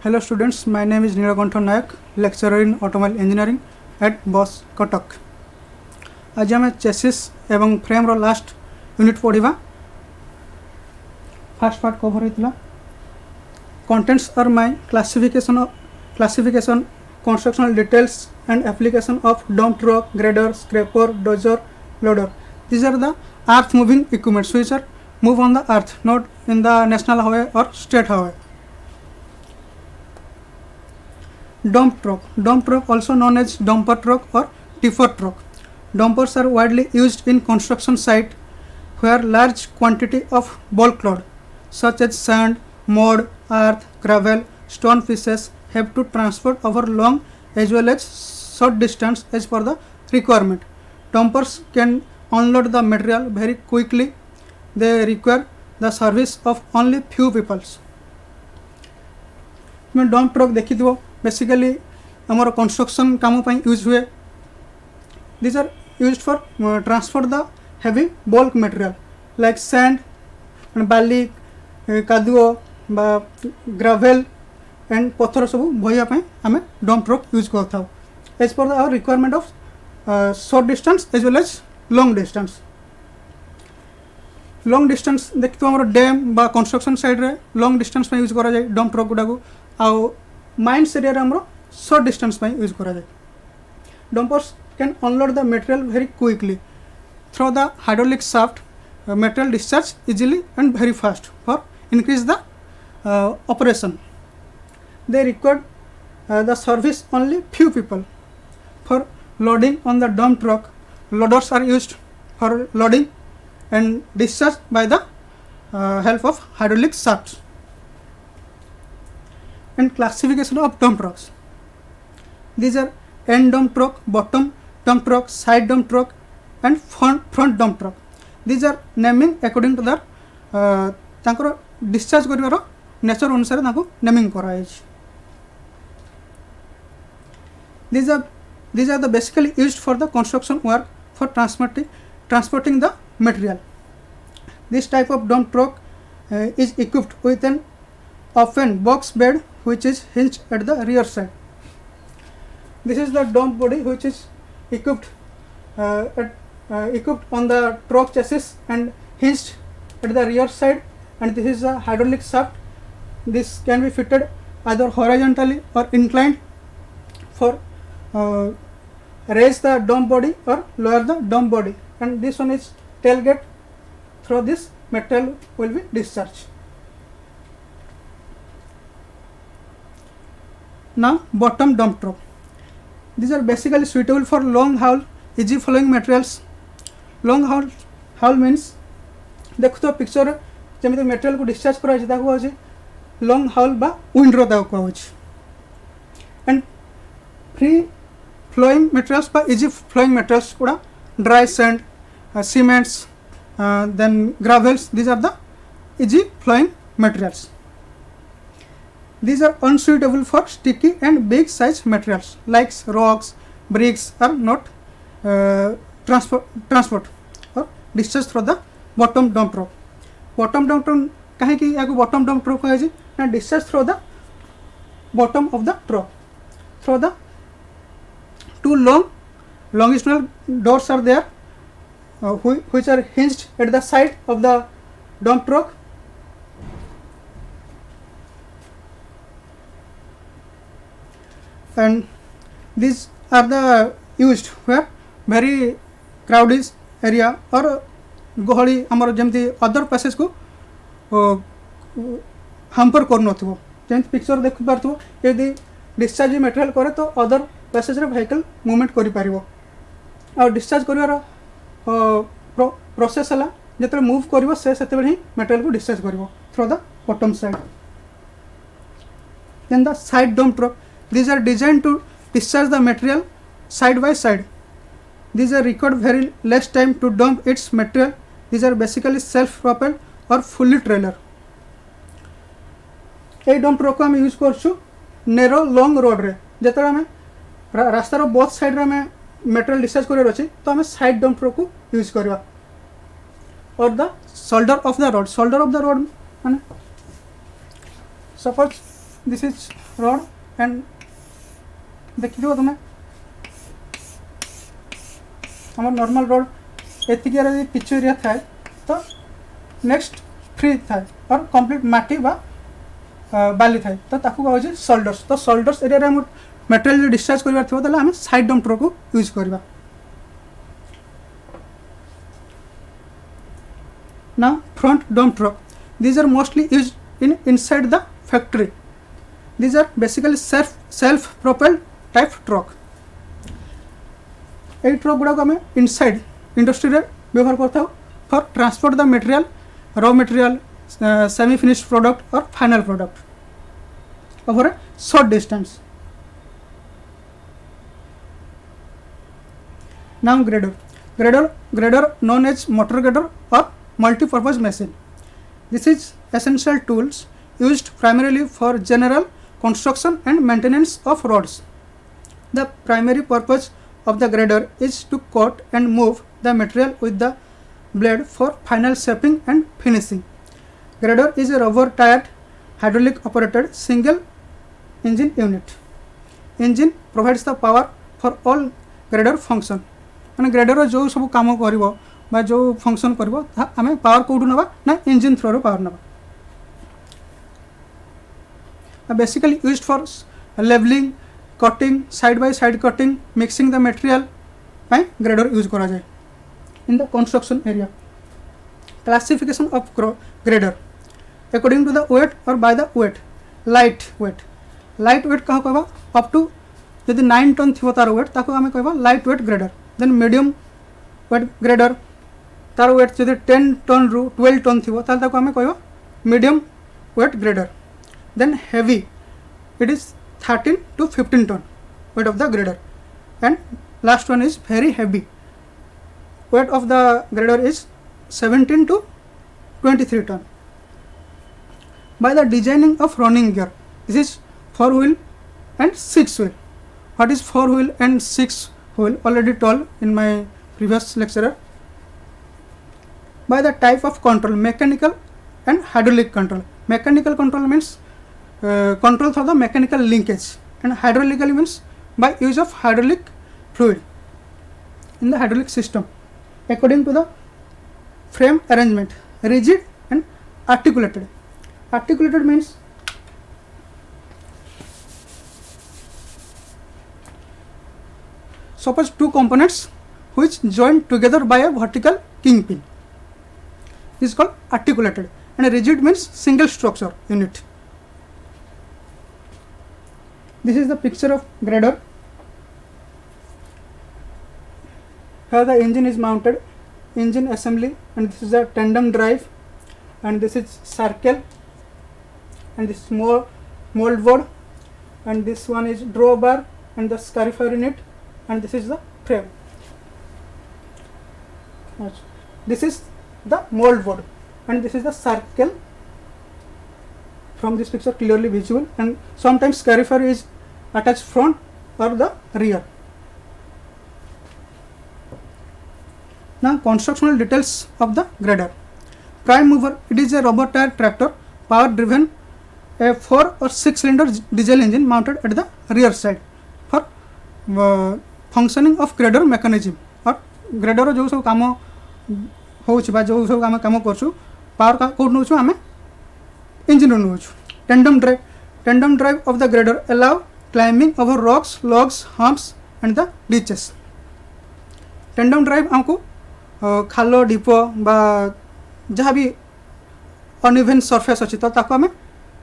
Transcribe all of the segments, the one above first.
Hello students, my name is Nilakantha Nayak, lecturer in automobile engineering at Bosch Kotak. आज आम chassis एवं frame रो last unit पढ़ा. First part cover होता contents are my classification constructional details and application of dump truck, grader, scraper, dozer, loader. These are the earth moving equipments which are move on the earth, not in the national highway or state highway. Dump truck also known as dumper truck or tipper truck. Dumpers are widely used in construction site where large quantity of bulk load such as sand, mud, earth, gravel, stone pieces have to transport over long as well as short distance as per the requirement. Dumpers can unload the material very quickly. They require the service of only few people. Dump truck देखी थो basically आमर construction काम use हुए. These are used for transport the heavy bulk material like sand and बाली, कादुओ बा gravel and पत्थर सब बोइया आम डंप ट्रक यूज करता as per our requirement of short distance as well as long distance. Long distance देखते आम dam बा construction site रे लॉन्ग डिस्टेंस यूज करा जाए डंप ट्रक गुड़ा को. आउ माइंस एरिया आम शॉर्ट डिस्टेंस यूज करा जाए. Dumpers can unload the material very quickly through the hydraulic shaft. Material discharge easily and very fast for increase the operation. They require the service only few people. For loading on the dump truck, loaders are used for loading and discharge by the help of hydraulic shafts. And classification of dump trucks. These are end dump truck, bottom dump truck, side dump truck and front dump truck. These are naming according to their तांकर discharge करिवार nature अनुसार तांको naming कराय. These are the basically used for the construction work for transporting the material. This type of dump truck is equipped with an open box bed which is hinged at the rear side. This is the dump body which is equipped on the truck chassis and hinged at the rear side, and this is a hydraulic shaft. This can be fitted either horizontally or inclined for raise the dump body or lower the dump body, and this one is tailgate. Through this material will be discharged. Now bottom dump truck. These are basically suitable for long haul, easy flowing materials. Long haul means देखो तो picture जमी material को discharge कराई long हाउल बा windrow कहुँ. And free flowing materials बा easy flowing materials गुड़ा dry sand, cements, then gravels. These are the easy flowing materials. These are unsuitable for sticky and big size materials like rocks, bricks are not transport or discharged through the bottom dump truck. Bottom dump truck कहीं कि याको bottom dump truck है जी ना discharge through the bottom of the truck. Through the two longitudinal doors are there which are hinged at the side of the dump truck. And these are the used where very crowded area or गहली आमर जमती other passage को हाम्पर कर नथिबो. जेंत picture देख पारथो यदि discharge material करे तो other passage रे vehicle movement करि पारिबो. आ डिस्चार्ज करिवार प्रोसेस हला जेतरे मूव करिवो से सेते ही मटेरियल को डिस्चार्ज करिवो through the bottom side. Then the side dump truck. These are designed to discharge the material side by side. These are required very less time to dump its material. These are basically self-propelled or fully trailer. ये dump truck को हम use करछु narrow long road रे. जेतरा में रास्ता रो both side रे में material discharge करे रछि तो हमें side dump truck को यूज करवा. और the shoulder of the road. Shoulder of the road माने suppose this is rod end देखि तुम आम नॉर्मल रड एतिकी पिच एरिया थाए तो नेक्स्ट फ्री थाए और कंप्लीट माटी बा बाली थाए तो ताकू कहूँ सोल्डर्स तो सोल्डर्स एरिया में मटेरियल डिस्चार्ज करार थो तो आम साइड डम्प ट्रक को यूज करवा ना front dump truck these are mostly use in inside the factory these are basically self propelled type truck ये ट्रक गुड़ाक आम इनसाइड इंडस्ट्री व्यवहार करता for transport the material raw material semi finished product और final product over a short distance now grader known as motor grader or multi-purpose machine. This is essential tools used primarily for general construction and maintenance of roads. The primary purpose of the grader is to cut and move the material with the blade for final shaping and finishing. Grader is a rubber tired hydraulic operated single engine unit. Engine provides the power for all grader function. मैंने grader जो सब कम कर जो function कर आम power कौटू ना ना इंजिन थ्रो पावर ना basically used for levelling cutting side by side cutting mixing the material grader use करा जाए in the construction area classification of grader according to the weight और by the weight light weight क्या कहवा up to जब 9 ton थी तार wait ताको आम कहवा light weight grader then medium weight grader तार वेट जब 10 टन रु 12 टन थी ताको आम कहवा medium weight grader then heavy it is 13 to 15 ton weight of the grader and last one is very heavy weight of the grader is 17 to 23 ton by the designing of running gear this is 4 wheel and 6 wheel what is 4 wheel and 6 wheel already told in my previous lecture by the type of control mechanical and hydraulic control means control for the mechanical linkage and hydraulically means by use of hydraulic fluid in the hydraulic system according to the frame arrangement rigid and articulated means suppose two components which join together by a vertical kingpin this is called articulated and rigid means single structure unit. This is the picture of grader. Here the engine is mounted, engine assembly, and this is a tandem drive, and this is circle, and this is mold board, and this one is drawbar and the scarifier unit, and this is the frame. This is the mold board and this is the circle. From this picture clearly visible, and sometimes scarifier is attached front or the rear. Now constructional details of the grader. Prime mover, it is a rubber tire tractor power driven a 4 or 6 cylinder diesel engine mounted at the rear side for functioning of grader mechanism. और grader जो सब काम होउछ बा जो सब काम करछु power का code नउछु आमे engine नउछु. Tandem drive of the grader allow climbing over rocks, logs, humps and the ditches. Tandem drive हमको खालो डिपो बा जहाँ भी अनइवन सरफेस अच्छी तो ताको आमे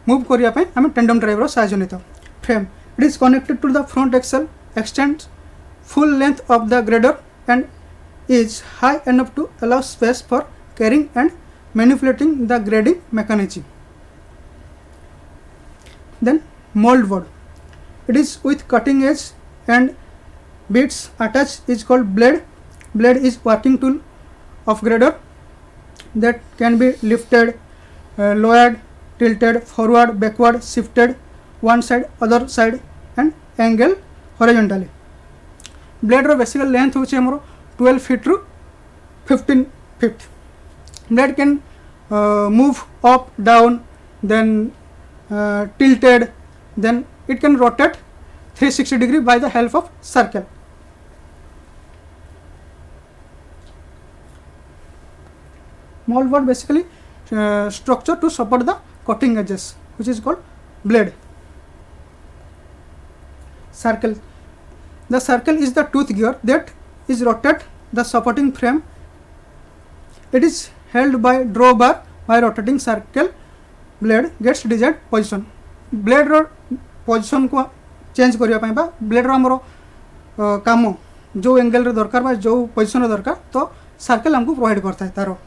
मूव करिया पे आमे टेंडम ड्राइव रो सहायता नेतो. Frame, it is connected to the front axle, extends full length of the grader and is high enough to allow space for carrying and manipulating the grading mechanism. Then mold board, it is with cutting edge and bits attached, is called blade. Blade is working tool of grader that can be lifted, lowered, tilted, forward, backward, shifted, one side, other side and angle horizontally. Blade ro basic length होची हमरो 12 feet to 15 feet. Blade can move up, down, then tilted, then it can rotate 360 degree by the help of circle. Moldboard basically structure to support the cutting edges, which is called blade. Circle. The circle is the tooth gear that is rotate the supporting frame. It is held by drawbar by rotating circle. Blade gets desired position. Blade row position को change करिया पाई बा blade रो हमरो काम जो angle रे दरकार बा जो पोजीशन रे दरकार तो सर्कल हमको प्रोवाइड करता है तारो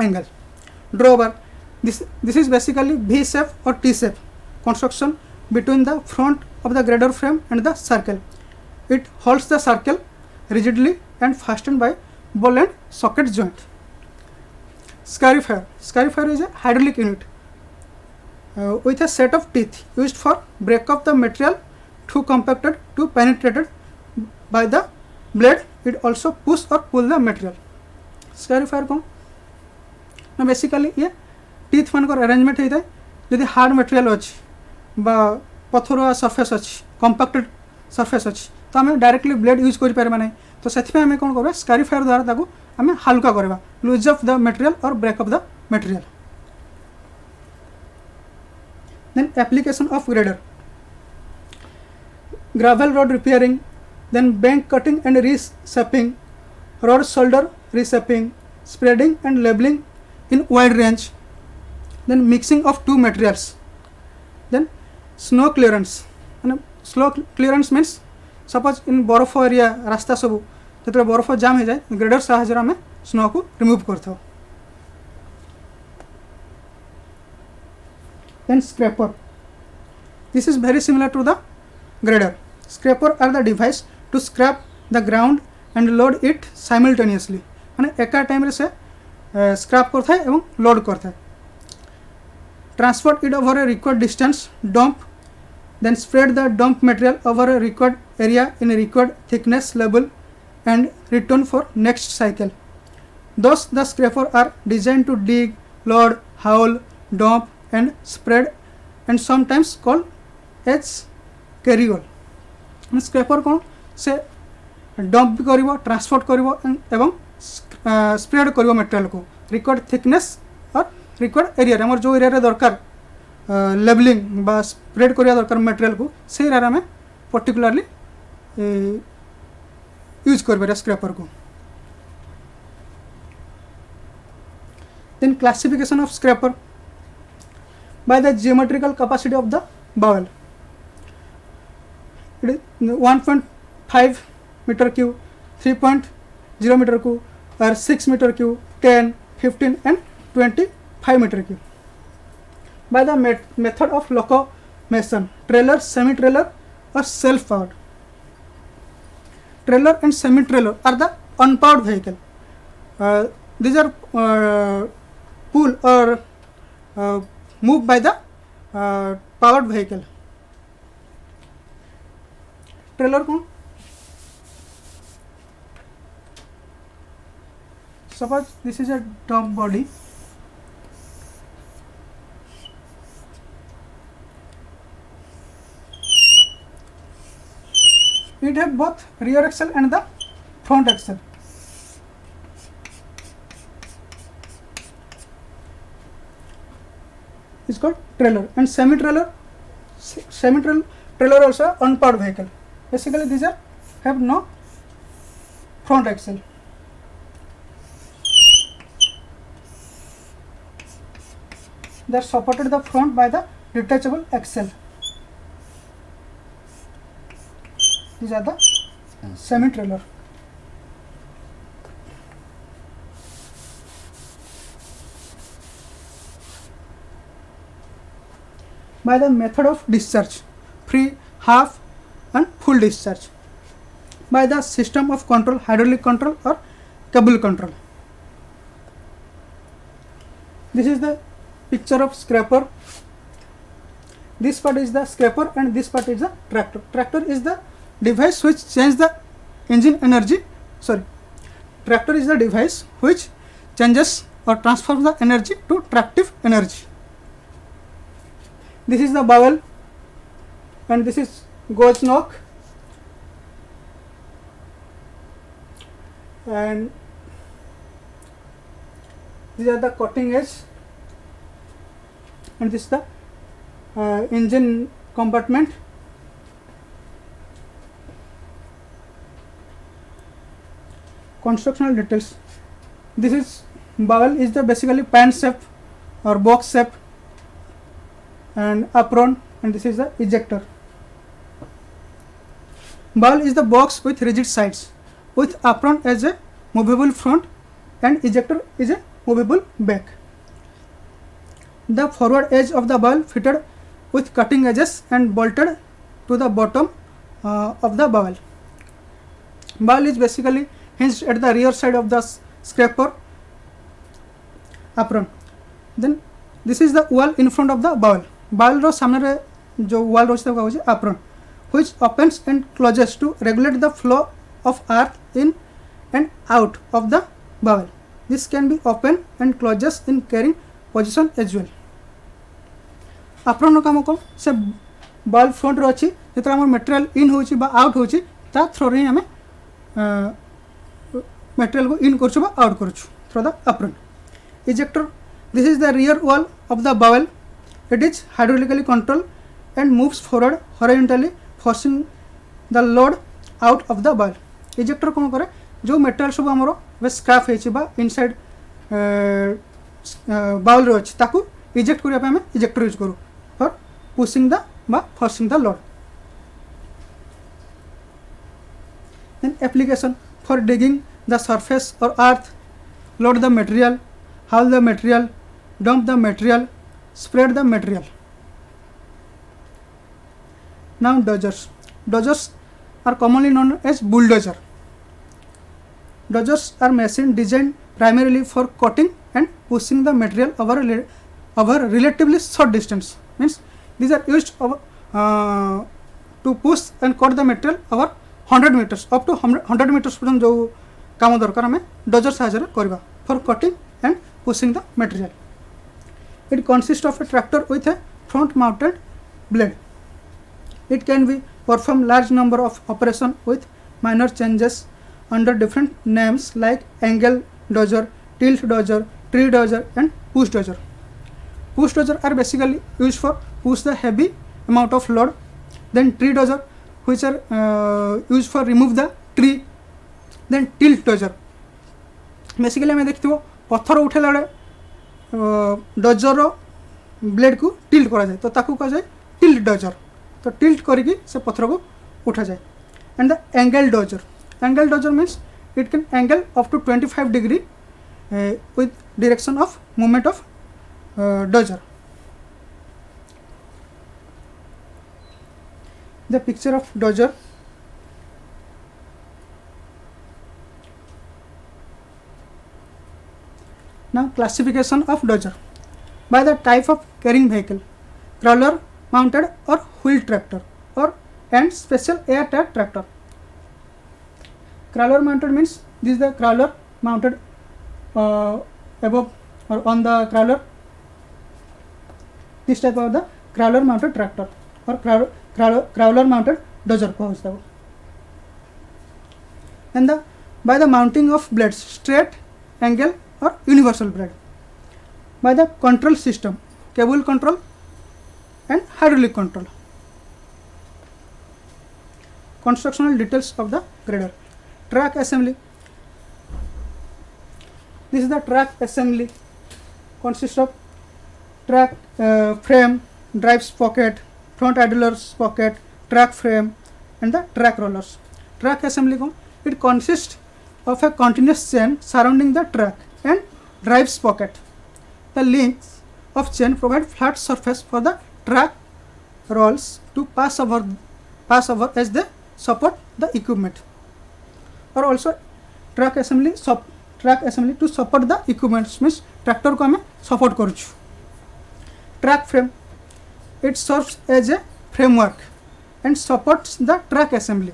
angle. ड्रॉबर this is basically V shape or T shape construction between the front of the grader frame and the circle. It holds the circle rigidly and fastened by ball and socket joint. Scarifier is a hydraulic unit with a set of teeth used for break up the material too compacted to penetrated by the blade. It also push or pull the material. Scarifier कौन ना basically ये teeth मान arrangement होता है जदि hard material अच्छी बा पथर सरफेस अच्छी कंपैक्टेड सरफेस अच्छी तो आम डायरेक्टली ब्लेड यूज कर पारे ना तो से आम कौन करवा स्कारिफायर द्वारा आम हालुका करवा लूज अफ द मटेरियल और break of the material. Then application of grader, gravel road repairing, then bank cutting and reshaping, road shoulder reshaping, spreading and leveling in wide range, then mixing of two materials, then snow clearance. And snow clearance means suppose in बरफ area रास्ता सब जो बरफ जाम हो जाए grader साहाଯ୍ୟରେ आम snow को remove करथो. Then scraper. This is very similar to the grader. Scraper are the device to scrape the ground and load it simultaneously. माने एका टाइम रे से स्क्रैप करता है एवं लोड करता है. Transport it over a required distance, dump, then spread the dump material over a required area in a required thickness level and return for next cycle. Thus the scraper are designed to dig, load, haul, dump and spread and sometimes called as carryall. Scraper कौन से dump भी करिवो transport करिवो एवं spread करिवो material को required thickness और required area हमर जो area रे दरकार लेवलिंग बा स्प्रेड करिया दरकार मटेरियल को से एरिया में पर्टिकुलरली यूज करबे स्क्रैपर को. Then classification of scraper by the geometrical capacity of the bowel. It is 1.5 meter cube, 3.0 meter cube, or 6 meter cube, 10, 15 and 25 meter cube. By the method of locomotion, trailer, semi-trailer or self-powered. Trailer and semi-trailer are the unpowered vehicle. These are pulled or moved by the powered vehicle. Trailer को suppose this is a dump body. It have both rear axle and the front axle. Is called trailer and semi-trailer. Trailer also unpowered vehicle. Basically these are have no front axle. They are supported the front by the detachable axle. These are the semi-trailer. By the method of discharge, free, half and full discharge. By the system of control, hydraulic control or cable control. This is the picture of scraper. This part is the scraper and this part is the tractor. Tractor is the device which changes the engine energy. Tractor is the device which changes or transforms the energy to tractive energy. This is the bowel and this is gauge knock, and these are the cutting edge, and this is the engine compartment. Constructional details. This is bowel is the basically pan shape or box shape, and apron, and this is the ejector. Bowel is the box with rigid sides, with apron as a movable front, and ejector is a movable back. The forward edge of the bowel fitted with cutting edges and bolted to the bottom of the bowel. Bowel is basically hinged at the rear side of the scraper apron. Then this is the wall in front of the bowel. Bowel रो सामने रे जो wall रोच तक होची apron, which opens and closes to regulate the flow of earth in and out of the bowel. This can be open and closes in carrying position as well. Apron रो काम को से bowel front रो अछि जेतरा हमर material in होची बा out होची ता throw रे हमें material को in करछु बा out करछु through the apron. Ejector. This is the rear wall of the bowel. It is hydraulically controlled and moves forward horizontally, forcing the load out of the bowel. Ejector कौन करे जो material सब हमरो वे scrap हेची बा inside bowel रो अछि ताकू eject करिया पे हमें ejector यूज करू for pushing the बा forcing the load. Then application for digging the surface or earth, load the material, haul the material, dump the material, spread the material. Now dozers. Dozers are commonly known as bulldozer. Dozers are machines designed primarily for cutting and pushing the material over relatively short distance. Means these are used to push and cut the material over 100 meters up to 100 meters पर्यंत जो काम दरकार हमें dozer साहाय्य करबा for cutting and pushing the material. It consists of a tractor with a front mounted blade. It can be perform large number of operations with minor changes under different names like angle dozer, tilt dozer, tree dozer and push dozer. Push dozer are basically used for push the heavy amount of load. Then tree dozer which are used for remove the tree. Then tilt dozer. Basically हमें देखते हो पत्थर उठेला dozer blade को tilt करा जाए तो ताकू कहा जाए टिल्ट डोजर. तो टिल्ट करके से पत्थर को उठा जाए. And the angle dozer means it can angle up to 25 degree with direction of movement of dozer. The picture of dozer. Now classification of dozer by the type of carrying vehicle: crawler mounted or wheel tractor or and special air tight tractor. Crawler mounted means this is the crawler mounted above or on the crawler. This type of the crawler mounted tractor or crawler mounted dozer कहता है. And the by the mounting of blades, straight, angle or universal blade. By the control system, cable control and hydraulic control. Constructional details of the grader. Track assembly. This is the track assembly. Consists of track frame, drive sprocket, front idler sprocket, track frame and the track rollers. Track assembly it consists of a continuous chain surrounding the track and drive sprocket. The links of chain provide flat surface for the track rolls to pass over as they support the equipment. Or also track assembly to support the equipment means tractor को हमें support करूँ. Track frame it serves as a framework and supports the track assembly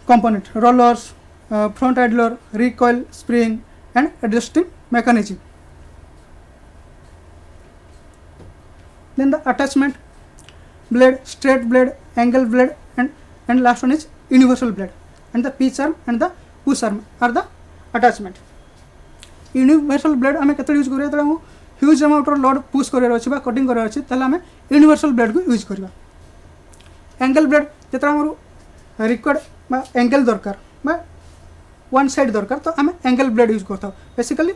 component, rollers, front idler, recoil spring and adjusting mechanism. Then the attachment. blade, straight blade, angle blade, and last one is universal blade. And the pitch arm and the push arm are the attachment. Universal blade आम के use करिया तले huge amount रो load push करियार अछि बा cutting करियार अछि तले आम universal blade को यूज करबा. एंगल ब्लेड जेतरा हमर रिक्वायर्ड बा एंगल दरकार बा वन साइड दरकार तो आम एंगल ब्लेड यूज करता basically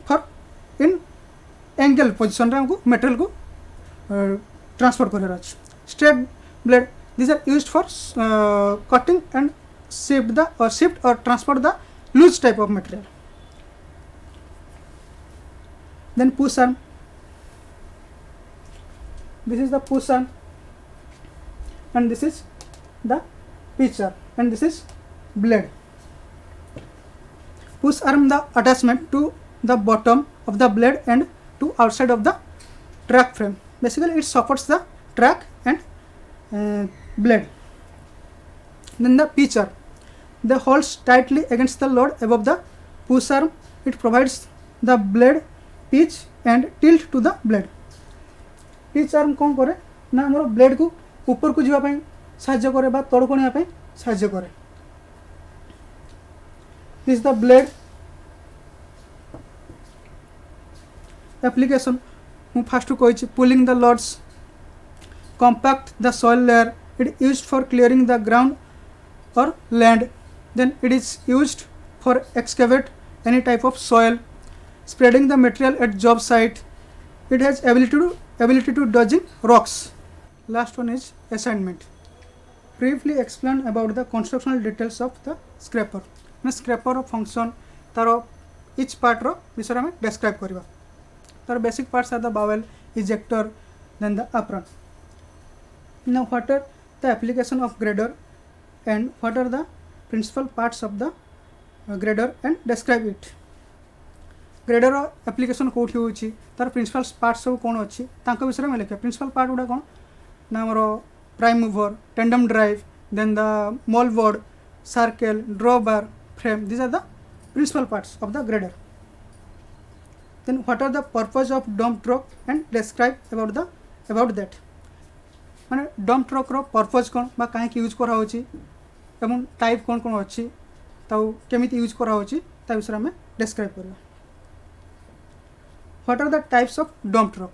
for in angle position हमको मेटेरियल को ट्रांसफर करार अच्छे. Straight blade these are used for cutting and shift or transport the loose type of material. Then push arm, this is the push arm and this is the pitch arm and this is blade. Push arm the attachment to the bottom of the blade and to outside of the track frame. Basically it supports the track and blade. Then the pitch arm, they holds tightly against the load above the push arm. It provides the blade pitch and tilt to the blade. Pitch arm कौन करे ना हमरो blade को ऊपर को जीवा पई सहाय्य करे बा तळ कोणिया पई सहाय्य करे. This is the blade application. ମୁଁ ଫାଷ୍ଟ କହିଛି pulling the loads, compact the soil layer. It is used for clearing the ground or land. Then it is used for excavate any type of soil, spreading the material at job site. It has ability to dodging rocks. Last one is assignment. Briefly explain about the constructional details of the scraper. Scraper function taro each part रो विषय में describe करिवा. Taro basic parts are the bowel, ejector, then the apron. Now what are the application of grader and what are the principal parts of the grader and describe it. Grader application कोठी होची तार principal parts सब कोन अछि तांका विषय में लिखे. Principal part उडा कोन ना हमरो prime mover, tandem drive, then the moldboard, circle, drawbar, frame. These are the principal parts of the grader. Then what are the purpose of dump truck and describe about that. माने dump truck रो purpose कोन बा काहे की use करा होची एवं type कोन कोन अछि ताऊ केमिति यूज करा होची ता विषय में डिस्क्राइब करबा. What are the types of dump truck.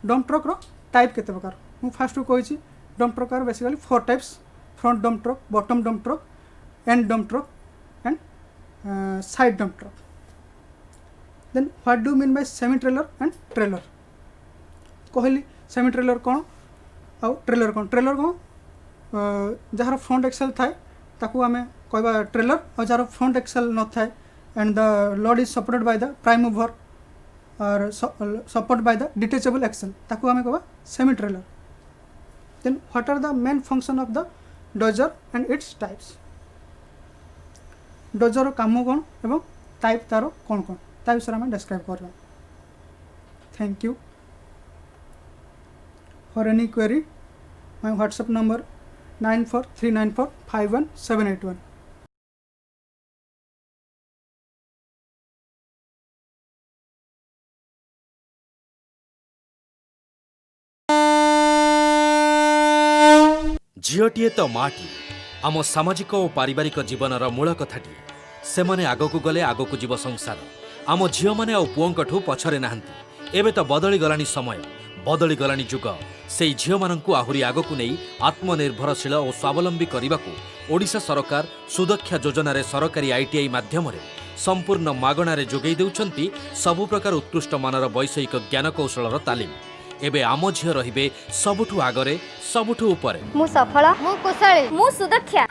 Dump truck रो टाइप केते प्रकार मु फर्स्ट कहिची. Dump truck are basically 4 types: front dump truck, bottom dump truck, end dump truck and side dump truck. Then what do mean by semi trailer and trailer. कहली semi trailer कौन आउ trailer कौन. Trailer कौन jar front axle थाए ताकू आम कहवा trailer और जार फ्रंट एक्सेल न थाए and the load is supported by the prime mover और support by the detachable axle ताकू आम कहवा semi trailer. Then what are the main function of the dozer and its types. Dozer काम कौन एवं type तार कौन कौन ता विषय में डिस्क्राइब करबा. Thank you. For any query, my WhatsApp number 9439451781. झीटीए तो माटी आम सामाजिक और पारिवारिक जीवनर मूल कथाटी. से माने आगकू गले आगकू जीव संसार. आम झील मैंने आ पुओंकठू पछरे नाहांती. एबे तो बदली गलानी समय, बदली गलानी जुग. से झील मानकू आहुरी आगकू नहीं आत्मनिर्भरशील और स्वावलंबी करने को ओडिशा सरकार सुदक्षा योजन सरकारी आईटीआई माध्यम संपूर्ण मागणार जोगई देउछंती सबु प्रकार उत्कृष्ट मानर वैषयिक ज्ञान कौशलर तालीम. एबे आम झील रहिबे सबुठु आगरे सबुठु उपरे. मु सफल, मु कुशली, मु सुदक्षा.